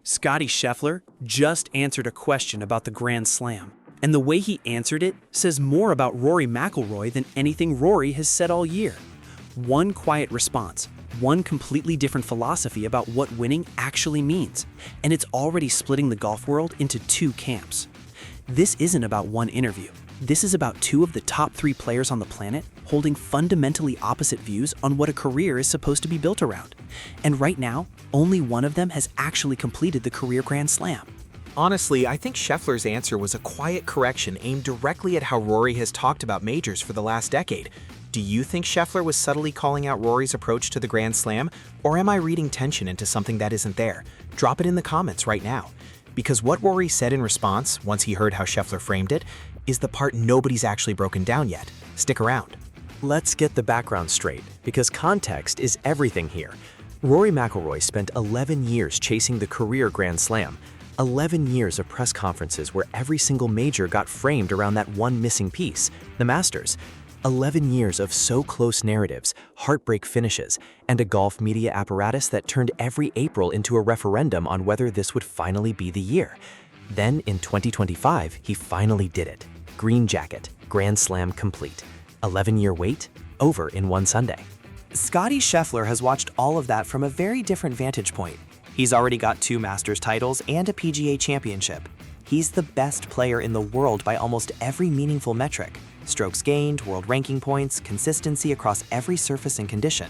Scottie Scheffler just answered a question about the Grand Slam, and the way he answered it says more about Rory McIlroy than anything Rory has said all year. One quiet response, one completely different philosophy about what winning actually means, and it's already splitting the golf world into two camps. This isn't about one interview. This is about two of the top 3 players on the planet holding fundamentally opposite views on what a career is supposed to be built around. And right now, only one of them has actually completed the career Grand Slam. Honestly, I think Scheffler's answer was a quiet correction aimed directly at how Rory has talked about majors for the last decade. Do you think Scheffler was subtly calling out Rory's approach to the Grand Slam, or am I reading tension into something that isn't there? Drop it in the comments right now. Because what Rory said in response, once he heard how Scheffler framed it, is the part nobody's actually broken down yet. Stick around. Let's get the background straight, because context is everything here. Rory McIlroy spent 11 years chasing the career Grand Slam, 11 years of press conferences where every single major got framed around that one missing piece, the Masters. 11 years of so close narratives, heartbreak finishes, and a golf media apparatus that turned every April into a referendum on whether this would finally be the year. Then in 2025, he finally did it. Green jacket, Grand Slam complete. 11-year wait, over in one Sunday. Scottie Scheffler has watched all of that from a very different vantage point. He's already got 2 Masters titles and a PGA championship. He's the best player in the world by almost every meaningful metric. Strokes gained, world ranking points, consistency across every surface and condition.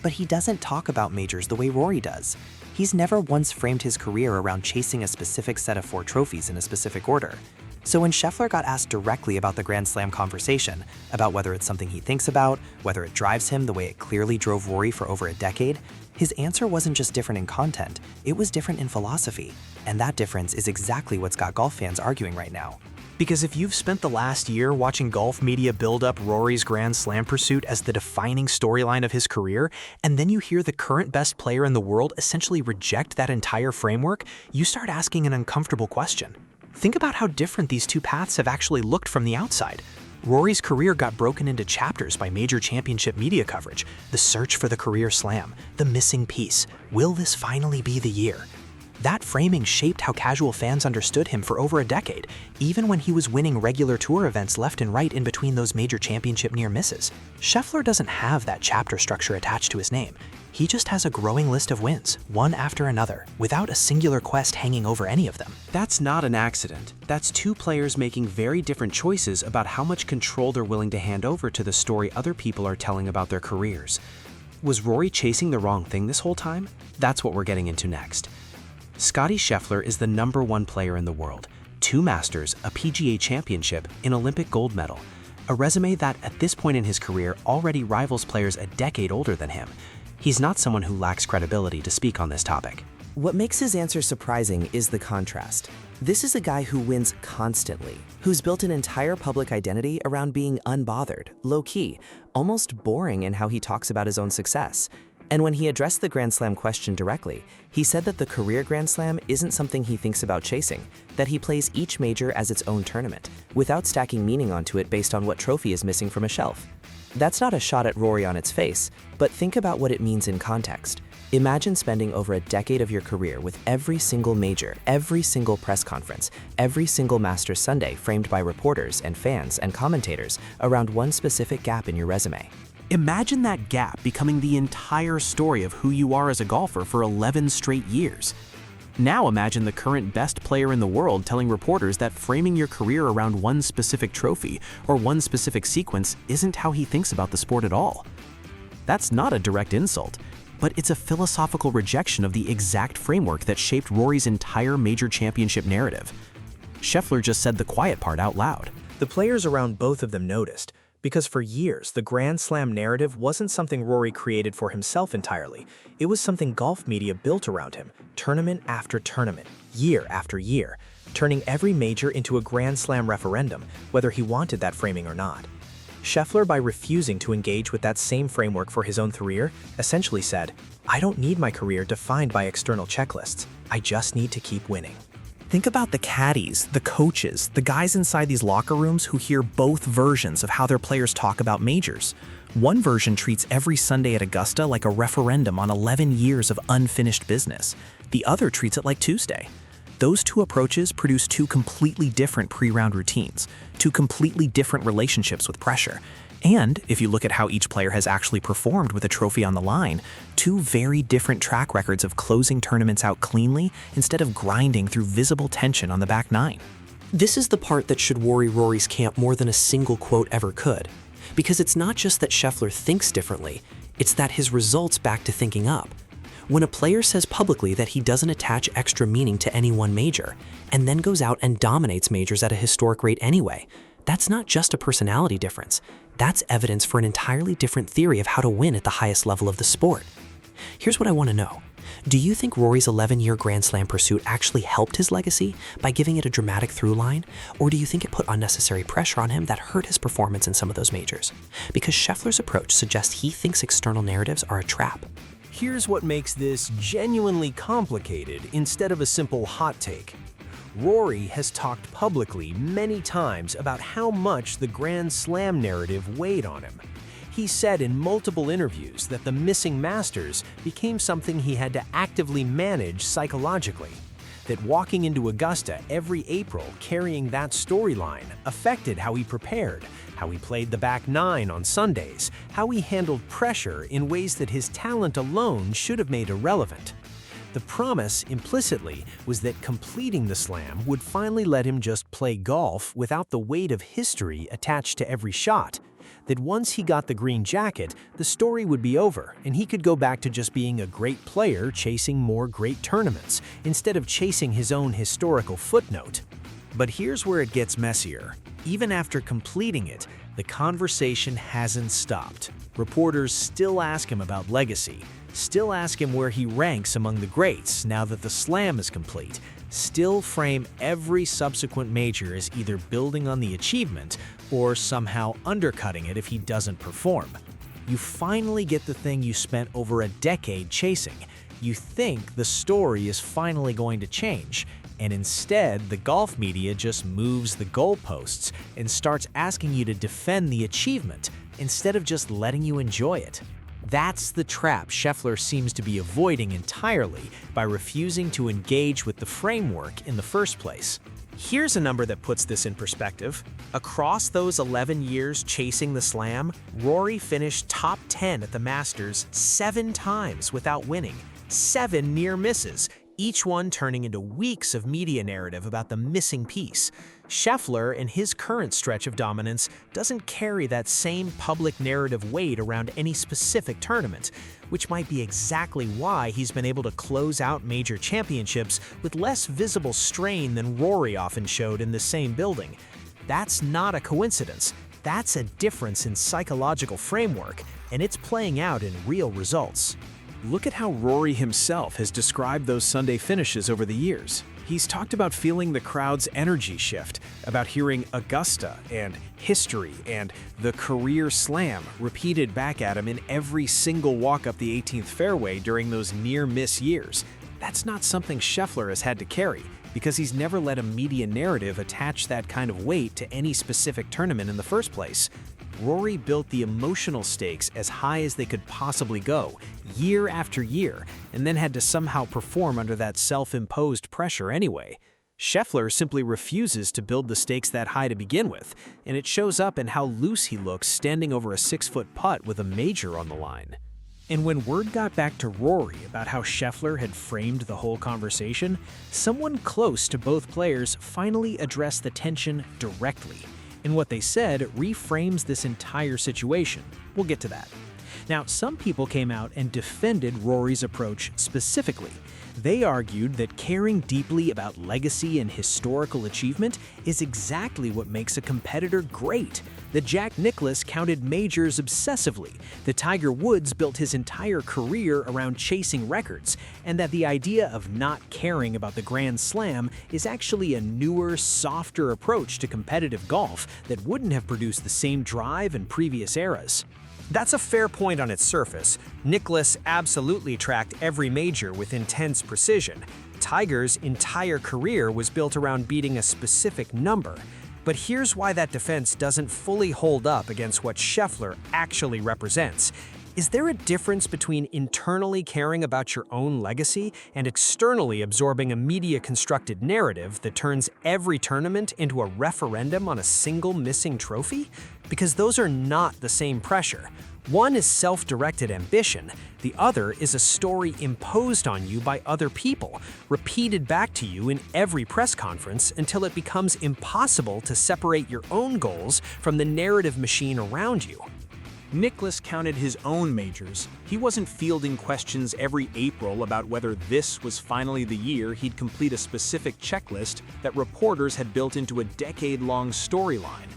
But he doesn't talk about majors the way Rory does. He's never once framed his career around chasing a specific set of 4 trophies in a specific order. So when Scheffler got asked directly about the Grand Slam conversation, about whether it's something he thinks about, whether it drives him the way it clearly drove Rory for over a decade, his answer wasn't just different in content, it was different in philosophy. And that difference is exactly what's got golf fans arguing right now. Because if you've spent the last year watching golf media build up Rory's Grand Slam pursuit as the defining storyline of his career, and then you hear the current best player in the world essentially reject that entire framework, you start asking an uncomfortable question. Think about how different these two paths have actually looked from the outside. Rory's career got broken into chapters by major championship media coverage, the search for the career slam, the missing piece. Will this finally be the year? That framing shaped how casual fans understood him for over a decade, even when he was winning regular tour events left and right in between those major championship near misses. Scheffler doesn't have that chapter structure attached to his name. He just has a growing list of wins, one after another, without a singular quest hanging over any of them. That's not an accident. That's 2 players making very different choices about how much control they're willing to hand over to the story other people are telling about their careers. Was Rory chasing the wrong thing this whole time? That's what we're getting into next. Scottie Scheffler is the #1 player in the world. 2 Masters, a PGA championship, an Olympic gold medal. A resume that, at this point in his career, already rivals players a decade older than him. He's not someone who lacks credibility to speak on this topic. What makes his answer surprising is the contrast. This is a guy who wins constantly, who's built an entire public identity around being unbothered, low-key, almost boring in how he talks about his own success. And when he addressed the Grand Slam question directly, he said that the career Grand Slam isn't something he thinks about chasing, that he plays each major as its own tournament, without stacking meaning onto it based on what trophy is missing from a shelf. That's not a shot at Rory on its face, but think about what it means in context. Imagine spending over a decade of your career with every single major, every single press conference, every single Masters Sunday framed by reporters and fans and commentators around one specific gap in your resume. Imagine that gap becoming the entire story of who you are as a golfer for 11 straight years. Now imagine the current best player in the world telling reporters that framing your career around one specific trophy or one specific sequence isn't how he thinks about the sport at all. That's not a direct insult, but it's a philosophical rejection of the exact framework that shaped Rory's entire major championship narrative. Scheffler just said the quiet part out loud. The players around both of them noticed, because for years, the Grand Slam narrative wasn't something Rory created for himself entirely. It was something golf media built around him, tournament after tournament, year after year, turning every major into a Grand Slam referendum, whether he wanted that framing or not. Scheffler, by refusing to engage with that same framework for his own career, essentially said, "I don't need my career defined by external checklists. I just need to keep winning." Think about the caddies, the coaches, the guys inside these locker rooms who hear both versions of how their players talk about majors. One version treats every Sunday at Augusta like a referendum on 11 years of unfinished business. The other treats it like Tuesday. Those two approaches produce two completely different pre-round routines, two completely different relationships with pressure. And, if you look at how each player has actually performed with a trophy on the line, two very different track records of closing tournaments out cleanly instead of grinding through visible tension on the back nine. This is the part that should worry Rory's camp more than a single quote ever could. Because it's not just that Scheffler thinks differently, it's that his results back to thinking up. When a player says publicly that he doesn't attach extra meaning to any one major, and then goes out and dominates majors at a historic rate anyway, that's not just a personality difference. That's evidence for an entirely different theory of how to win at the highest level of the sport. Here's what I want to know. Do you think Rory's 11-year Grand Slam pursuit actually helped his legacy by giving it a dramatic through line? Or do you think it put unnecessary pressure on him that hurt his performance in some of those majors? Because Scheffler's approach suggests he thinks external narratives are a trap. Here's what makes this genuinely complicated instead of a simple hot take. Rory has talked publicly many times about how much the Grand Slam narrative weighed on him. He said in multiple interviews that the missing Masters became something he had to actively manage psychologically, that walking into Augusta every April carrying that storyline affected how he prepared, how he played the back nine on Sundays, how he handled pressure in ways that his talent alone should have made irrelevant. The promise, implicitly, was that completing the slam would finally let him just play golf without the weight of history attached to every shot. That once he got the green jacket, the story would be over, and he could go back to just being a great player chasing more great tournaments, instead of chasing his own historical footnote. But here's where it gets messier. Even after completing it, the conversation hasn't stopped. Reporters still ask him about legacy, still ask him where he ranks among the greats now that the slam is complete, still frame every subsequent major as either building on the achievement or somehow undercutting it if he doesn't perform. You finally get the thing you spent over a decade chasing. You think the story is finally going to change, and instead the golf media just moves the goalposts and starts asking you to defend the achievement instead of just letting you enjoy it. That's the trap Scheffler seems to be avoiding entirely by refusing to engage with the framework in the first place. Here's a number that puts this in perspective. Across those 11 years chasing the slam, Rory finished top 10 at the Masters 7 times without winning. 7 near misses, each one turning into weeks of media narrative about the missing piece. Scheffler, in his current stretch of dominance, doesn't carry that same public narrative weight around any specific tournament, which might be exactly why he's been able to close out major championships with less visible strain than Rory often showed in the same building. That's not a coincidence. That's a difference in psychological framework, and it's playing out in real results. Look at how Rory himself has described those Sunday finishes over the years. He's talked about feeling the crowd's energy shift, about hearing Augusta and history and the career slam repeated back at him in every single walk up the 18th fairway during those near-miss years. That's not something Scheffler has had to carry, because he's never let a media narrative attach that kind of weight to any specific tournament in the first place. Rory built the emotional stakes as high as they could possibly go, year after year, and then had to somehow perform under that self-imposed pressure anyway. Scheffler simply refuses to build the stakes that high to begin with, and it shows up in how loose he looks standing over a 6-foot putt with a major on the line. And when word got back to Rory about how Scheffler had framed the whole conversation, someone close to both players finally addressed the tension directly. And what they said reframes this entire situation. We'll get to that. Now, some people came out and defended Rory's approach specifically. They argued that caring deeply about legacy and historical achievement is exactly what makes a competitor great. That Jack Nicklaus counted majors obsessively, that Tiger Woods built his entire career around chasing records, and that the idea of not caring about the Grand Slam is actually a newer, softer approach to competitive golf that wouldn't have produced the same drive in previous eras. That's a fair point on its surface. Nicklaus absolutely tracked every major with intense precision. Tiger's entire career was built around beating a specific number, but here's why that defense doesn't fully hold up against what Scheffler actually represents. Is there a difference between internally caring about your own legacy and externally absorbing a media-constructed narrative that turns every tournament into a referendum on a single missing trophy? Because those are not the same pressure. One is self-directed ambition, the other is a story imposed on you by other people, repeated back to you in every press conference until it becomes impossible to separate your own goals from the narrative machine around you. Nicklaus counted his own majors. He wasn't fielding questions every April about whether this was finally the year he'd complete a specific checklist that reporters had built into a decade-long storyline.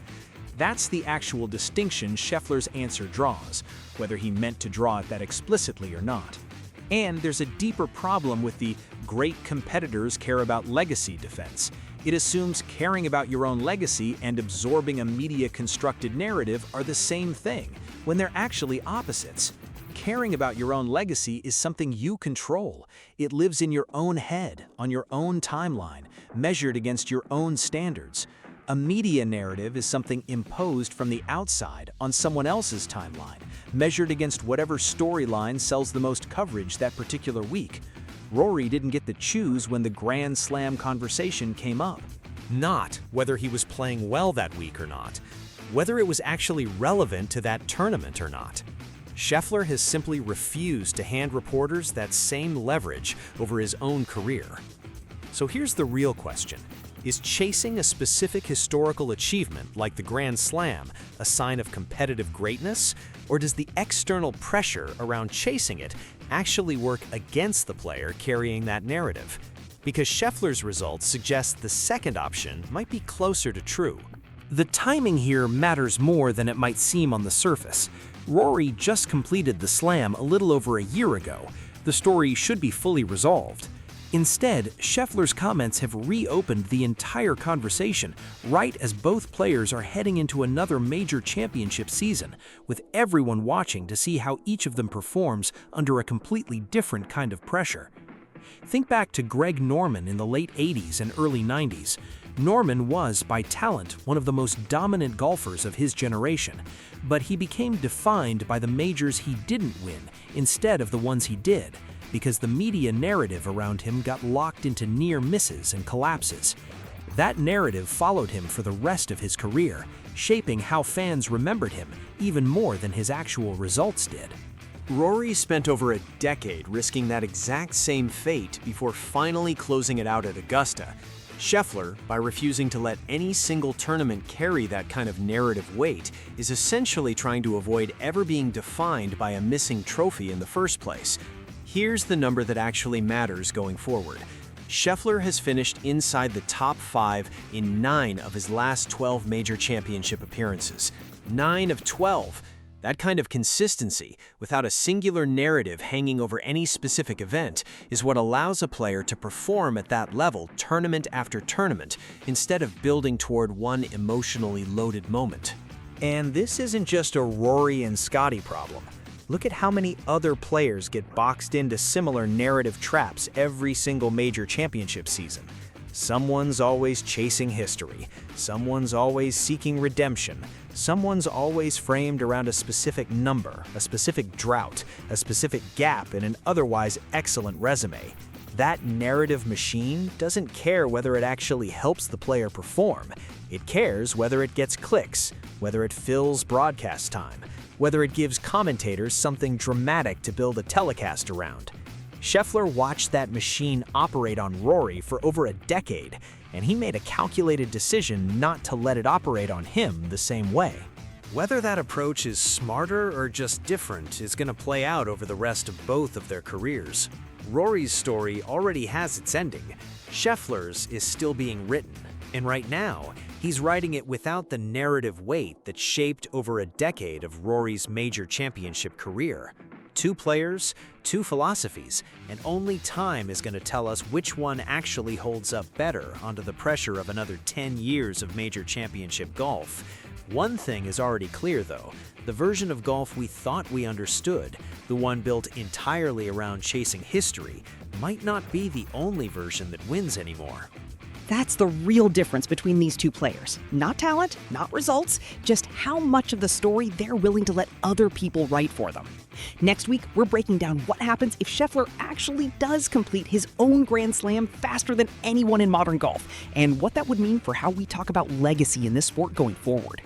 That's the actual distinction Scheffler's answer draws, whether he meant to draw it that explicitly or not. And there's a deeper problem with the great competitors care about legacy defense. It assumes caring about your own legacy and absorbing a media-constructed narrative are the same thing, when they're actually opposites. Caring about your own legacy is something you control. It lives in your own head, on your own timeline, measured against your own standards. A media narrative is something imposed from the outside on someone else's timeline, measured against whatever storyline sells the most coverage that particular week. Rory didn't get to choose when the Grand Slam conversation came up. Not whether he was playing well that week or not, whether it was actually relevant to that tournament or not. Scheffler has simply refused to hand reporters that same leverage over his own career. So here's the real question. Is chasing a specific historical achievement like the Grand Slam a sign of competitive greatness, or does the external pressure around chasing it actually work against the player carrying that narrative? Because Scheffler's results suggest the second option might be closer to true. The timing here matters more than it might seem on the surface. Rory just completed the Slam a little over a year ago. The story should be fully resolved. Instead, Scheffler's comments have reopened the entire conversation right as both players are heading into another major championship season, with everyone watching to see how each of them performs under a completely different kind of pressure. Think back to Greg Norman in the late 80s and early 90s. Norman was, by talent, one of the most dominant golfers of his generation, but he became defined by the majors he didn't win instead of the ones he did, because the media narrative around him got locked into near misses and collapses. That narrative followed him for the rest of his career, shaping how fans remembered him even more than his actual results did. Rory spent over a decade risking that exact same fate before finally closing it out at Augusta. Scheffler, by refusing to let any single tournament carry that kind of narrative weight, is essentially trying to avoid ever being defined by a missing trophy in the first place. Here's the number that actually matters going forward. Scheffler has finished inside the top 5 in 9 of his last 12 major championship appearances. 9 of 12. That kind of consistency, without a singular narrative hanging over any specific event, is what allows a player to perform at that level tournament after tournament, instead of building toward one emotionally loaded moment. And this isn't just a Rory and Scottie problem. Look at how many other players get boxed into similar narrative traps every single major championship season. Someone's always chasing history. Someone's always seeking redemption. Someone's always framed around a specific number, a specific drought, a specific gap in an otherwise excellent resume. That narrative machine doesn't care whether it actually helps the player perform. It cares whether it gets clicks, whether it fills broadcast time, whether it gives commentators something dramatic to build a telecast around. Scheffler watched that machine operate on Rory for over a decade, and he made a calculated decision not to let it operate on him the same way. Whether that approach is smarter or just different is going to play out over the rest of both of their careers. Rory's story already has its ending. Scheffler's is still being written, and right now, he's writing it without the narrative weight that shaped over a decade of Rory's major championship career. 2 players, 2 philosophies, and only time is going to tell us which one actually holds up better under the pressure of another 10 years of major championship golf. One thing is already clear, though. The version of golf we thought we understood, the one built entirely around chasing history, might not be the only version that wins anymore. That's the real difference between these two players. Not talent, not results, just how much of the story they're willing to let other people write for them. Next week, we're breaking down what happens if Scheffler actually does complete his own Grand Slam faster than anyone in modern golf, and what that would mean for how we talk about legacy in this sport going forward.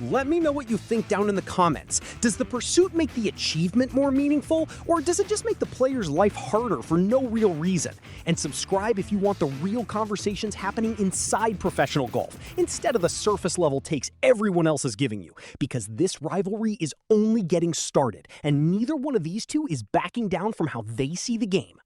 Let me know what you think down in the comments. Does the pursuit make the achievement more meaningful, or does it just make the player's life harder for no real reason? And subscribe if you want the real conversations happening inside professional golf, instead of the surface level takes everyone else is giving you, because this rivalry is only getting started, and neither one of these two is backing down from how they see the game.